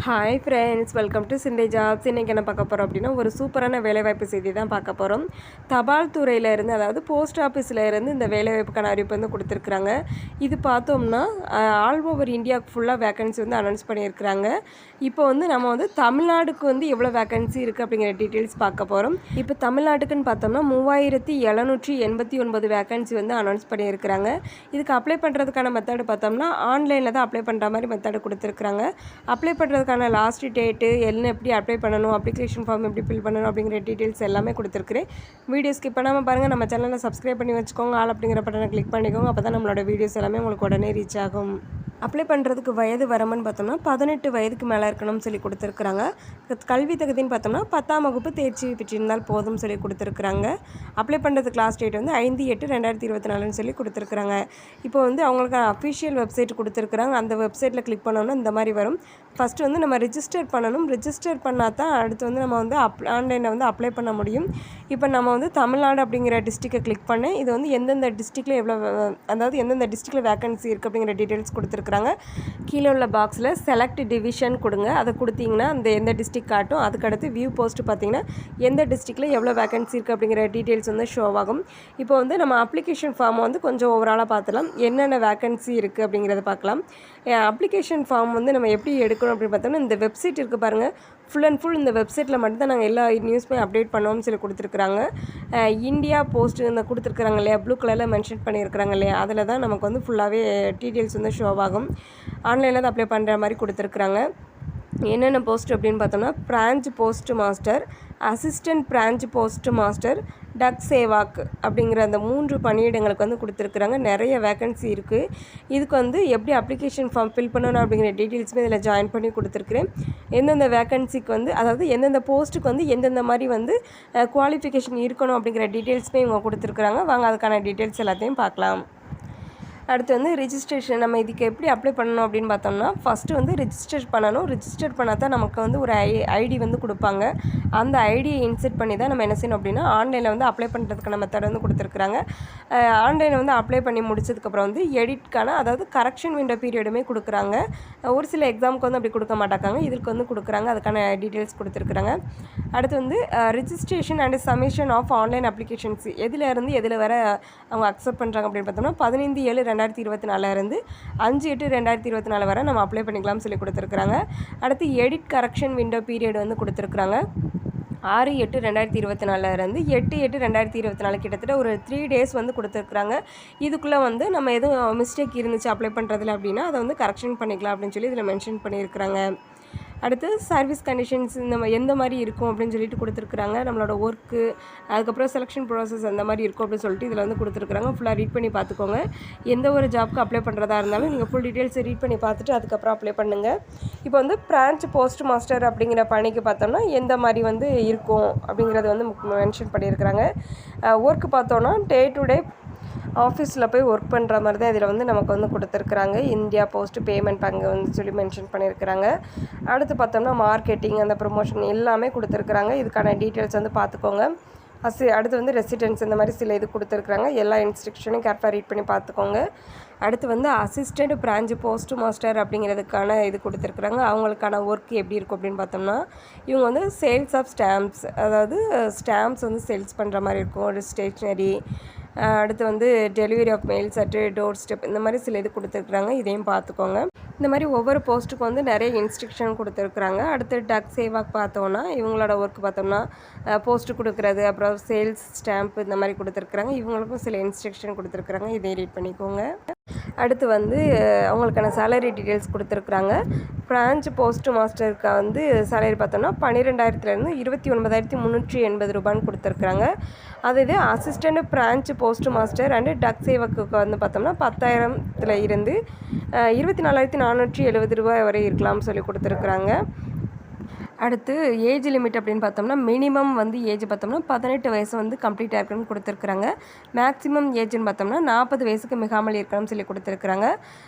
Hi friends, welcome to Shinde jobs. இன்றைக்கி என்ன பார்க்க போகிறோம் அப்படின்னா, ஒரு சூப்பரான வேலைவாய்ப்பு செய்தி தான் பார்க்க போகிறோம். தபால் துறையிலேருந்து, அதாவது போஸ்ட் ஆஃபீஸில் இருந்து இந்த வேலைவாய்ப்புக்கான அறிவிப்பு வந்து கொடுத்துருக்குறாங்க. இது பார்த்தோம்னா ஆல் ஓவர் இந்தியா ஃபுல்லாக வேக்கன்சி வந்து அனௌன்ஸ் பண்ணியிருக்கிறாங்க. இப்போ வந்து நம்ம வந்து தமிழ்நாடுக்கு வந்து எவ்வளோ வேக்கன்சி இருக்குது அப்படிங்கிற டீட்டெயில்ஸ் பார்க்க போகிறோம். இப்போ தமிழ்நாட்டுக்குன்னு பார்த்தோம்னா 3789 வேக்கன்சி வந்து அனௌன்ஸ் பண்ணியிருக்கிறாங்க. இதுக்கு அப்ளை பண்ணுறதுக்கான மெத்தடு பார்த்தோம்னா ஆன்லைனில் தான் அப்ளை பண்ணுற மாதிரி மெத்தடு கொடுத்துருக்குறாங்க. அப்ளை பண்ணுறதுக்கான லாஸ்ட் டேட்டு என்ன, எப்படி அப்ளை பண்ணணும், அப்ளிகேஷன் ஃபார்ம் எப்படி ஃபில் பண்ணணும் அப்படிங்கிற டீட்டெயில்ஸ் எல்லாமே கொடுத்துருக்குறேன். வீடியோ ஸ்கிப் பண்ணாமல் பாருங்கள். நம்ம சேனலை சப்ஸ்கிரைப் பண்ணி வச்சுக்கோங்க. ஆல் அப்படிங்கிற பட்டனை கிளிக் பண்ணிக்கோங்க. அப்போ தான் நம்மளோட வீடியோஸ் எல்லாமே உங்களுக்கு உடனே ரீச் ஆகும். அப்ளை பண்ணுறதுக்கு வயது வரம்புன்னு பார்த்தோம்னா 18 வயதுக்கு மேலே இருக்கணும்னு சொல்லி கொடுத்துருக்குறாங்க. கல்வி தகுதின்னு பார்த்தோம்னா 10ஆம் வகுப்பு தேர்ச்சி பெற்றிருந்தால் போதும்னு சொல்லி கொடுத்துருக்குறாங்க. அப்ளை பண்ணுறதுக்கு லாஸ்ட் டேட் வந்து 5/8/2024 சொல்லி கொடுத்துருக்குறாங்க. இப்போ வந்து அவங்களுக்கு அஃபிஷியல் வெப்சைட் கொடுத்துருக்குறாங்க. அந்த வெப்சைட்டில் கிளிக் பண்ணோன்னா இந்த மாதிரி வரும். ஃபஸ்ட்டு வந்து நம்ம ரிஜிஸ்டர் பண்ணணும். ரிஜிஸ்டர் பண்ணால் தான் அடுத்து வந்து நம்ம வந்து ஆன்லைனில் வந்து அப்ளை பண்ண முடியும். இப்போ நம்ம வந்து தமிழ்நாடு அப்படிங்கிற டிஸ்ட்ரிக்டை கிளிக் பண்ணேன். இது வந்து எந்தெந்த டிஸ்ட்ரிக்டில் எவ்வளோ, அதாவது எந்தெந்த டிஸ்ட்ரிக்டில் வேக்கன்சி இருக்குது அப்படிங்கிற டீட்டெயில்ஸ் கொடுத்துருக்குறாங்க. கீழே உள்ள பாக்ஸில் செலக்ட் டிவிஷன் கொடுங்க. அதை கொடுத்தீங்கன்னா அந்த எந்த டிஸ்ட்ரிக்ட் காட்டும். அதுக்கடுத்து வியூ போஸ்ட் பார்த்தீங்கன்னா எந்த டிஸ்ட்ரிக்டில் எவ்வளோ வேக்கன்சி இருக்குது அப்படிங்கிற டீட்டெயில்ஸ் வந்து ஷோ ஆகும். இப்போ வந்து நம்ம அப்ளிகேஷன் ஃபார்ம் வந்து கொஞ்சம் ஓவராலாக பார்த்துலாம். என்னென்ன வேக்கன்சி இருக்குது அப்படிங்கிறத பார்க்கலாம். அப்ளிகேஷன் ஃபார்ம் வந்து நம்ம எப்படி எடுக்கணும் அப்படின்னு பார்த்தோம்னா, இந்த வெப்சைட் இருக்குது பாருங்கள். ஃபுல் அண்ட் ஃபுல் இந்த வெப்சைட்டில் மட்டும்தான் நாங்கள் எல்லா நியூஸுமே அப்டேட் பண்ணோம்னு சொல்லி கொடுத்துருக்குறாங்க. இந்தியா போஸ்ட் இந்த கொடுத்துருக்குறாங்க இல்லையா, ப்ளூ கலரில் மென்ஷன் பண்ணியிருக்கிறாங்க இல்லையா, அதில் தான் நமக்கு வந்து ஃபுல்லாகவே டீட்டெயில்ஸ் வந்து ஷோ ஆகும். ஆன்லைனில் தான் அப்ளை பண்ணுற மாதிரி கொடுத்துருக்குறாங்க. என்னென்ன போஸ்ட் அப்படின்னு பார்த்தோம்னா, branch postmaster, assistant branch postmaster, Dak Sevak அப்படிங்கிற அந்த 3 பணியிடங்களுக்கு வந்து கொடுத்துருக்குறாங்க. நிறைய வேக்கன்சி இருக்குது. இதுக்கு வந்து எப்படி அப்ளிகேஷன் ஃபார்ம் ஃபில் பண்ணணும் அப்படிங்கிற டீட்டெயில்ஸுமே இதில் ஜாயின் பண்ணி கொடுத்துருக்குறேன். எந்தெந்த வேக்கன்சிக்கு வந்து, அதாவது எந்தெந்த போஸ்ட்டுக்கு வந்து எந்தெந்த மாதிரி வந்து குவாலிஃபிகேஷன் இருக்கணும் அப்படிங்கிற டீட்டெயில்ஸுமே இவங்க கொடுத்துருக்குறாங்க. வாங்க அதுக்கான டீட்டெயில்ஸ் எல்லாத்தையும் பார்க்கலாம். அடுத்து வந்து ரிஜிஸ்ட்ரேஷன். நம்ம இதுக்கு எப்படி அப்ளை பண்ணணும் அப்படின்னு பார்த்தோம்னா, ஃபஸ்ட்டு வந்து ரிஜிஸ்டர் பண்ணணும். ரிஜிஸ்டர் பண்ணால் தான் நமக்கு வந்து ஒரு ஐடி வந்து கொடுப்பாங்க. அந்த ஐடியை இன்செர்ட் பண்ணி தான் நம்ம என்ன செய்யணும் அப்படின்னா ஆன்லைனில் வந்து அப்ளை பண்ணுறதுக்கான மெத்தட் வந்து கொடுத்துருக்குறாங்க. ஆன்லைனில் வந்து அப்ளை பண்ணி முடிச்சதுக்கப்புறம் வந்து எடிட்கான, அதாவது கரெக்ஷன் விண்டோ பீரியடுமே கொடுக்குறாங்க. ஒரு சில எக்ஸாமுக்கு வந்து அப்படி கொடுக்க மாட்டாங்க, இதுக்கு வந்து கொடுக்குறாங்க. அதுக்கான டீட்டெயில்ஸ் கொடுத்துருக்குறாங்க. அடுத்து வந்து registration and submission of online applications எதிலேருந்து எதில் வர அவங்க அக்செப்ட் பண்ணுறாங்க அப்படின்னு பார்த்தோம்னா 15/7/2024 இருந்து 5/8/2024 வரை நம்ம அப்ளை பண்ணிக்கலாம்னு சொல்லி கொடுத்துருக்குறாங்க. அடுத்து எடிட் கரெக்ஷன் விண்டோ பீரியட் வந்து கொடுத்துருக்குறாங்க. 6/8/2024 இருந்து 8/8/2024 கிட்டத்தட்ட ஒரு 3 டேஸ் வந்து கொடுத்துருக்குறாங்க. இதுக்குள்ளே வந்து நம்ம எதுவும் மிஸ்டேக் இருந்துச்சு அப்ளை பண்ணுறதுல அப்படின்னா அதை வந்து கரெக்ஷன் பண்ணிக்கலாம் அப்படின்னு சொல்லி இதில் மென்ஷன் பண்ணியிருக்கிறாங்க. அடுத்து சர்வீஸ் கண்டிஷன்ஸ் இந்த எந்த மாதிரி இருக்கும் அப்படின்னு சொல்லிட்டு கொடுத்துருக்குறாங்க. நம்மளோட ஒர்க்கு, அதுக்கப்புறம் செலெக்ஷன் ப்ராசஸ் அந்த மாதிரி இருக்கும் அப்படின்னு சொல்லிட்டு இதில் வந்து கொடுத்துருக்குறாங்க. ஃபுல்லாக ரீட் பண்ணி பார்த்துக்கோங்க. எந்த ஒரு ஜாப்க்கு அப்ளை பண்ணுறதா இருந்தாலும் நீங்கள் ஃபுல் டீட்டெயில்ஸை ரீட் பண்ணி பார்த்துட்டு அதுக்கப்புறம் அப்ளை பண்ணுங்கள். இப்போ வந்து பிரான்ச் போஸ்ட் மாஸ்டர் அப்படிங்கிற பணிக்கு பார்த்தோம்னா எந்த மாதிரி வந்து இருக்கும் அப்படிங்கிறது வந்து மென்ஷன் பண்ணியிருக்கிறாங்க. ஒர்க்கு பார்த்தோன்னா டே டு டே ஆஃபீஸில் போய் ஒர்க் பண்ணுற மாதிரி தான் இதில் வந்து நமக்கு வந்து கொடுத்துருக்குறாங்க. இந்தியா போஸ்ட் பேமெண்ட் அங்கே வந்து சொல்லி மென்ஷன் பண்ணியிருக்கிறாங்க. அடுத்து பார்த்தோம்னா மார்க்கெட்டிங், அந்த ப்ரொமோஷன் எல்லாமே கொடுத்துருக்குறாங்க. இதுக்கான டீட்டெயில்ஸ் வந்து பார்த்துக்கோங்க. அடுத்து வந்து ரெசிடென்ஸ் இந்த மாதிரி சில இது கொடுத்துருக்குறாங்க. எல்லா இன்ஸ்ட்ரக்ஷனும் கேர்ஃபுல்லாக ரீட் பண்ணி பார்த்துக்கோங்க. அடுத்து வந்து அசிஸ்டண்ட் பிரான்ச் போஸ்ட் மாஸ்டர் அப்படிங்கிறதுக்கான இது கொடுத்துருக்குறாங்க. அவங்களுக்கான ஒர்க் எப்படி இருக்கும் அப்படின்னு பார்த்தோம்னா, இவங்க வந்து சேல்ஸ் ஆஃப் ஸ்டாம்ப்ஸ், அதாவது ஸ்டாம்ப்ஸ் வந்து சேல்ஸ் பண்ணுற மாதிரி இருக்கும். ஒரு ஸ்டேஷ்னரி, அடுத்து வந்து delivery of mails at door step, இந்த மாதிரி சில இது கொடுத்துருக்குறாங்க. இதையும் பார்த்துக்கோங்க. இந்த மாதிரி ஒவ்வொரு போஸ்ட்டுக்கு வந்து நிறைய இன்ஸ்ட்ரக்ஷன் கொடுத்துருக்குறாங்க. அடுத்து டக் சேவாக் பார்த்தோன்னா இவங்களோட ஒர்க் பார்த்தோம்னா போஸ்ட்டு கொடுக்குறது, அப்புறம் சேல்ஸ் ஸ்டாம்ப் இந்த மாதிரி கொடுத்துருக்குறாங்க. இவங்களுக்கும் சில இன்ஸ்ட்ரக்ஷன் கொடுத்துருக்குறாங்க. இதையும் ரீட் பண்ணிக்கோங்க. அடுத்து வந்து அவங்களுக்கான சேலரி டீட்டெயில்ஸ் கொடுத்துருக்குறாங்க. பிரான்ச் போஸ்ட் மாஸ்டருக்கு வந்து சேலரி பார்த்தோம்னா 12,000 29,380 ரூபான்னு கொடுத்துருக்குறாங்க. அது இது assistant branch postmaster and Dak சேவக்கு வந்து பார்த்தோம்னா 10,000 இருந்து 24,470 ரூபாய் வரை இருக்கலாம்னு சொல்லி கொடுத்துருக்குறாங்க. அடுத்து ஏஜ் லிமிட் அப்படின்னு பார்த்தோம்னா மினிமம் வந்து ஏஜ் பார்த்தோம்னா 18 வயசு வந்து கம்ப்ளீட் ஆகிருக்கணும்னு கொடுத்துருக்குறாங்க. மேக்ஸிமம் ஏஜ்னு பார்த்தோம்னா 40 வயசுக்கு மிகாமல் இருக்கணும்னு சொல்லி கொடுத்துருக்குறாங்க.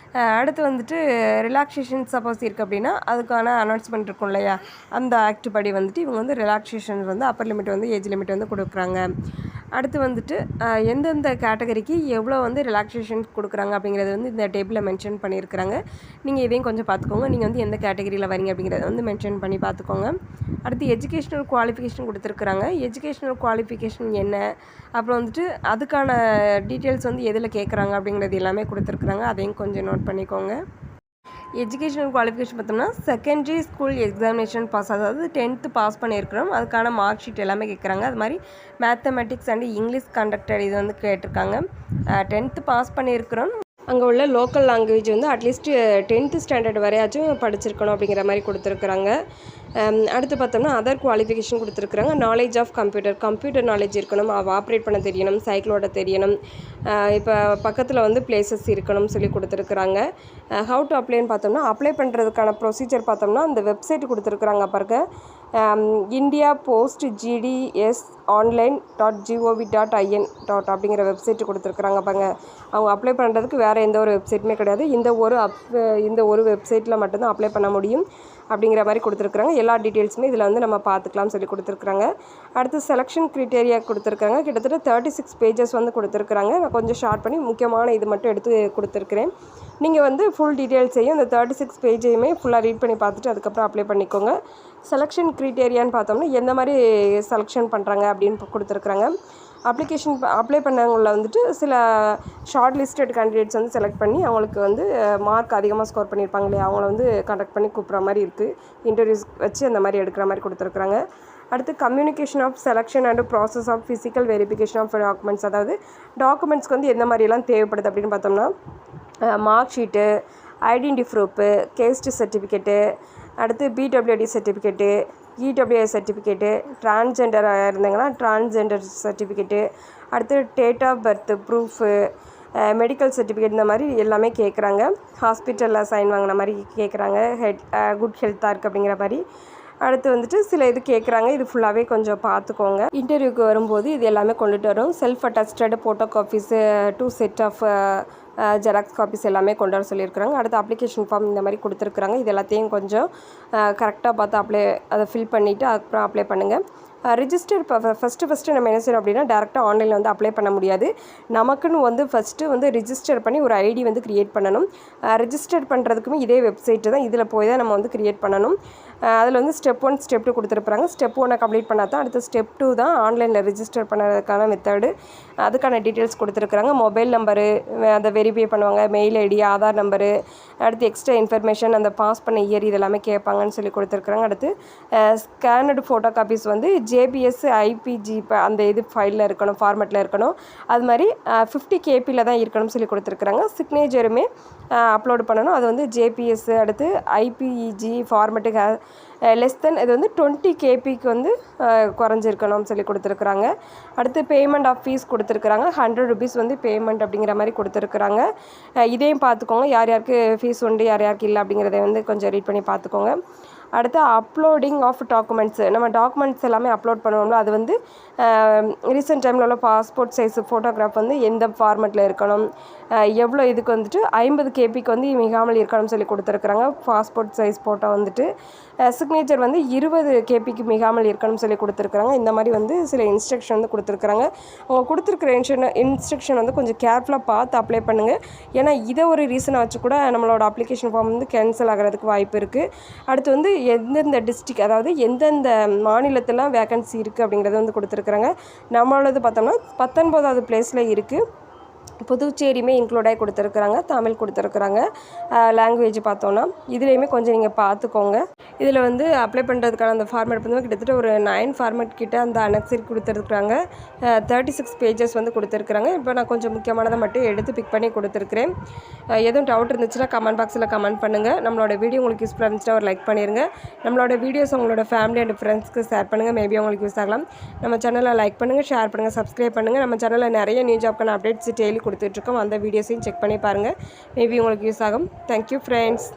அடுத்து வந்துட்டு ரிலாக்ஸேஷன் சப்போஸ் இருக்குது அப்படின்னா அதுக்கான அனௌன்ஸ்மெண்ட் இருக்கும் இல்லையா, அந்த ஆக்ட் படி வந்துட்டு இவங்க வந்து ரிலாக்ஸேஷன் வந்து அப்பர் லிமிட் வந்து ஏஜ் லிமிட் வந்து கொடுக்குறாங்க. அடுத்து வந்துட்டு எந்தெந்த கேட்டகரிக்கு எவ்வளோ வந்து ரிலாக்ஸேஷன் கொடுக்குறாங்க அப்படிங்கிறது வந்து இந்த டேபிளில் மென்ஷன் பண்ணியிருக்கிறாங்க. நீங்கள் இதையும் கொஞ்சம் பார்த்துக்கோங்க. நீங்கள் வந்து எந்த கேட்டகரியில் வரீங்க அப்படிங்கிறத வந்து மென்ஷன் பண்ணி பார்த்துக்கோங்க. அடுத்து எஜுகேஷ்னல் குவாலிஃபிகேஷன் கொடுத்துருக்குறாங்க. எஜுகேஷ்னல் குவாலிஃபிகேஷன் என்ன, அப்புறம் வந்துட்டு அதுக்கான டீட்டெயில்ஸ் வந்து எதில் கேட்குறாங்க அப்படிங்கிறது எல்லாமே கொடுத்துருக்குறாங்க. அதையும் கொஞ்சம் நோட் பண்ணிக்கோங்க. எஜுகேஷனல் குவாலிஃபிகேஷன் பார்த்தோம்னா செகண்டரி ஸ்கூல் எக்ஸாமினேஷன் பாஸ், அதாவது 10th பாஸ் பண்ணியிருக்கிறோம், அதுக்கான மார்க் ஷீட் எல்லாமே கேட்குறாங்க. அது மாதிரி மேத்தமெட்டிக்ஸ் அண்ட் இங்கிலீஷ் கண்டக்டட் இது வந்து கேட்டிருக்காங்க. 10th பாஸ் பண்ணியிருக்கிறோம், அங்கே உள்ள லோக்கல் லாங்குவேஜ் வந்து அட்லீஸ்ட் 10th ஸ்டாண்டர்ட் வரையாச்சும் படிச்சிருக்கணும் அப்படிங்கிற மாதிரி கொடுத்துருக்குறாங்க. அடுத்து பார்த்தோம்னா அதர் குவாலிஃபிகேஷன் கொடுத்துருக்குறாங்க. நாலேஜ் ஆஃப் கம்ப்யூட்டர் நாலேஜ் இருக்கணும், ஆப்ரேட் பண்ண தெரியணும், சைக்கிளோட தெரியணும், இப்போ பக்கத்தில் வந்து பிளேசஸ் இருக்கணும்னு சொல்லி கொடுத்துருக்குறாங்க. ஹவு டு அப்ளைன்னு பார்த்தோம்னா அப்ளை பண்ணுறதுக்கான ப்ரொசீஜர் பார்த்தோம்னா அந்த வெப்சைட் கொடுத்துருக்குறாங்க பாருங்க, இந்தியா போஸ்ட் ஜிடிஎஸ் online.gov.in அப்படிங்கிற வெப்சைட் கொடுத்துருக்குறாங்க பாருங்க. அவங்க அப்ளை பண்ணுறதுக்கு வேறு எந்த ஒரு வெப்சைட்டுமே கிடையாது, இந்த ஒரு வெப்சைட்டில் மட்டும்தான் அப்ளை பண்ண முடியும் அப்படிங்கிற மாதிரி கொடுத்துருக்குறாங்க. எல்லா டீட்டெயில்ஸுமே இதில் வந்து நம்ம பார்த்துக்கலாம்னு சொல்லி கொடுத்துருக்குறாங்க. அடுத்து செலெக்ஷன் க்ரைட்டீரியா கொடுத்துருக்காங்க. கிட்டத்தட்ட 36 பேஜஸ் வந்து கொடுத்துருக்குறாங்க. நான் கொஞ்சம் ஷார்ட் பண்ணி முக்கியமான இது மட்டும் எடுத்து கொடுத்துருக்குறேன். நீங்கள் வந்து ஃபுல் டீட்டெயில்ஸையும் இந்த 36 பேஜையுமே ஃபுல்லாக ரீட் பண்ணி பார்த்துட்டு அதுக்கப்புறம் அப்ளை பண்ணிக்கோங்க. செலெக்ஷன் க்ரைட்டீரியான்னு பார்த்தோம்னா எந்த மாதிரி செலெக்ஷன் பண்ணுறாங்க அப்படின்னு கொடுத்துருக்குறாங்க. அப்ளை பண்ணவங்கள வந்துட்டு சில ஷார்ட் லிஸ்டட் கேண்டிடேட்ஸ் வந்து செலக்ட் பண்ணி அவங்களுக்கு வந்து மார்க் அதிகமாக ஸ்கோர் பண்ணியிருப்பாங்க இல்லையா, அவங்கள வந்து கண்டக்ட் பண்ணி கூப்பிட்ற மாதிரி இருக்குது, இன்டர்வியூஸ் வச்சு அந்த மாதிரி எடுக்கிற மாதிரி கொடுத்துருக்குறாங்க. அடுத்து communication of selection and process of physical verification of documents, அதாவது டாக்குமெண்ட்ஸ்க்கு வந்து எந்த மாதிரியெல்லாம் தேவைப்படுது அப்படின்னு பார்த்தோம்னா mark sheet, identity proof, caste certificate, அடுத்து பிடபிள்யூடி சர்டிஃபிகேட்டு, இடபிள்யூஐ சர்டிஃபிகேட்டு, டிரான்ஸ்ஜெண்டராக இருந்தாங்கன்னா டிரான்ஸ்ஜெண்டர் சர்டிஃபிகேட்டு, அடுத்து date of birth proof, medical certificate, இந்த மாதிரி எல்லாமே கேட்குறாங்க. ஹாஸ்பிட்டலில் சைன் வாங்கின மாதிரி கேட்குறாங்க, குட் ஹெல்த்தாக இருக்குது அப்படிங்கிற மாதிரி. அடுத்து வந்துட்டு சில இது கேட்குறாங்க, இது ஃபுல்லாகவே கொஞ்சம் பார்த்துக்கோங்க. இன்டர்வியூக்கு வரும்போது இது எல்லாமே கொண்டுட்டு வரும். Self attested photo copies, 2 set of xerox copies எல்லாமே கொண்டு வர சொல்லியிருக்கிறாங்க. அடுத்து அப்ளிகேஷன் ஃபார்ம் இந்த மாதிரி கொடுத்துருக்குறாங்க. இது எல்லாத்தையும் கொஞ்சம் கரெக்டாக பார்த்து அதை ஃபில் பண்ணிவிட்டு அதுக்கப்புறம் அப்ளை பண்ணுங்கள். ரிஜிஸ்டர் ஃபஸ்ட்டு நம்ம என்ன செய்யணும் அப்படின்னா டேரெக்டாக ஆன்லைனில் வந்து அப்ளை பண்ண முடியாது. நமக்குன்னு வந்து ஃபஸ்ட்டு வந்து ரிஜிஸ்டர் பண்ணி ஒரு ஐடி வந்து க்ரியேட் பண்ணணும். ரிஜிஸ்டர் பண்ணுறதுக்குமே இதே வெப்சைட்டு தான், இதில் போய் தான் நம்ம வந்து க்ரியேட் பண்ணணும். அதில் வந்து ஸ்டெப் 1 ஸ்டெப் 2 கொடுத்துருப்பாங்க. ஸ்டெப் 1 கம்ப்ளீட் பண்ணால் தான் அடுத்து ஸ்டெப் 2 தான் ஆன்லைனில் ரிஜிஸ்டர் பண்ணுறதுக்கான மெத்தடு. அதுக்கான டீட்டெயில்ஸ் கொடுத்துருக்குறாங்க. மொபைல் நம்பரு அதை வெரிஃபை பண்ணுவாங்க, மெயில் ஐடி, ஆதார் நம்பரு, அடுத்து எக்ஸ்ட்ரா இன்ஃபர்மேஷன், அந்த பாஸ் பண்ண இயர் இதெல்லாமே கேட்பாங்கன்னு சொல்லி கொடுத்துருக்குறாங்க. அடுத்து ஸ்கேனடு ஃபோட்டோ காப்பீஸ் வந்து ஜேபிஎஸ் ஐபிஜி அந்த இது ஃபைலில் இருக்கணும், ஃபார்மேட்டில் இருக்கணும். அது மாதிரி 50 கேபியில் தான் இருக்கணும்னு சொல்லி கொடுத்துருக்குறாங்க. சிக்னேச்சருமே அப்லோடு பண்ணணும், அது வந்து ஜேபிஎஸ், அடுத்து ஐபிஜி ஃபார்மேட்டுக்கு லெஸ் தென் இது வந்து 20 கேபிக்கு வந்து குறைஞ்சிருக்கணும்னு சொல்லி கொடுத்துருக்குறாங்க. அடுத்து பேமெண்ட் ஆஃப் ஃபீஸ் கொடுத்துருக்குறாங்க. 100 rupees வந்து பேமெண்ட் அப்படிங்கிற மாதிரி கொடுத்துருக்குறாங்க. இதையும் பார்த்துக்கோங்க, யார் யாருக்கு ஃபீஸ் உண்டு யார் யாருக்கு இல்லை அப்படிங்கிறத வந்து கொஞ்சம் ரீட் பண்ணி பார்த்துக்கோங்க. அடுத்து அப்லோடிங் ஆஃப் டாக்குமெண்ட்ஸு, நம்ம டாக்குமெண்ட்ஸ் எல்லாமே அப்லோட் பண்ணுவோம்ல, அது வந்து ரீசெண்ட் டைமில் உள்ள பாஸ்போர்ட் சைஸ் ஃபோட்டோகிராஃப் வந்து எந்த ஃபார்மெட்டில் இருக்கணும், எவ்வளோ இதுக்கு வந்துட்டு 50 கேபிக்கு வந்து மிகாமல் இருக்கணும்னு சொல்லி கொடுத்துருக்குறாங்க. பாஸ்போர்ட் சைஸ் ஃபோட்டோ வந்துட்டு சிக்னேச்சர் வந்து 20 கேபிக்கு மிகாமல் இருக்கணும்னு சொல்லி கொடுத்துருக்குறாங்க. இந்த மாதிரி வந்து சில இன்ஸ்ட்ரக்ஷன் வந்து கொடுத்துருக்குறாங்க. அவங்க கொடுத்துருக்குற இன்ஸ்ட்ரக்ஷன் வந்து கொஞ்சம் கேர்ஃபுல்லாக பார்த்து அப்ளை பண்ணுங்கள். ஏன்னா இதை ஒரு ரீசனை வச்சு கூட நம்மளோட அப்ளிகேஷன் ஃபார்ம் வந்து கேன்சல் ஆகிறதுக்கு வாய்ப்பு இருக்குது. அடுத்து வந்து எந்தெந்த டிஸ்ட்ரிக், அதாவது எந்தெந்த மாநிலத்திலாம் வேக்கன்சி இருக்குது அப்படிங்கிறத வந்து கொடுத்துருக்குறாங்க. நம்மளது பார்த்தோம்னா 19வது பிளேஸில் இருக்குது. புதுச்சேரியுமே இன்க்ளூடாகி கொடுத்துருக்குறாங்க, தமிழ் கொடுத்துருக்குறாங்க. லாங்குவேஜ் பார்த்தோன்னா இதுலேயுமே கொஞ்சம் நீங்கள் பார்த்துக்கோங்க. இதில் வந்து அப்ளை பண்ணுறதுக்கான அந்த ஃபார்மேட் வந்து கிட்டத்தட்ட ஒரு 9 ஃபார்மேட் கிட்ட அந்த அனெக்ஸர் கொடுத்துருக்குறாங்க. 36 பேஜஸ் வந்து கொடுத்துருக்குறாங்க. இப்போ நான் கொஞ்சம் முக்கியமானதை மட்டும் எடுத்து பிக் பண்ணி கொடுத்துருக்குறேன். எதுவும் டவுட் இருந்துச்சுன்னா கமெண்ட் பாக்ஸில் கமெண்ட் பண்ணுங்கள். நம்மளோட வீடியோ உங்களுக்கு யூஸ்ஃபுல்லாக இருந்துச்சுன்னா ஒரு லைக் பண்ணிடுங்க. நம்மளோட வீடியோஸ் உங்களோட ஃபேமிலி அண்ட் ஃப்ரெண்ட்ஸ்க்கு ஷேர் பண்ணுங்கள், மேபி உங்களுக்கு யூஸ் ஆகலாம். நம்ம சேனலை லைக் பண்ணுங்கள், ஷேர் பண்ணுங்கள், சப்ஸ்கிரைப் பண்ணுங்கள். நம்ம சேனலில் நிறைய நியூ ஜாப்க்கான அப்டேட்ஸ் டெய்லி கொடுத்துட்ருக்கோம். அந்த வீடியோஸையும் செக் பண்ணி பாருங்கள், மேபி உங்களுக்கு யூஸ் ஆகும். Thank you friends.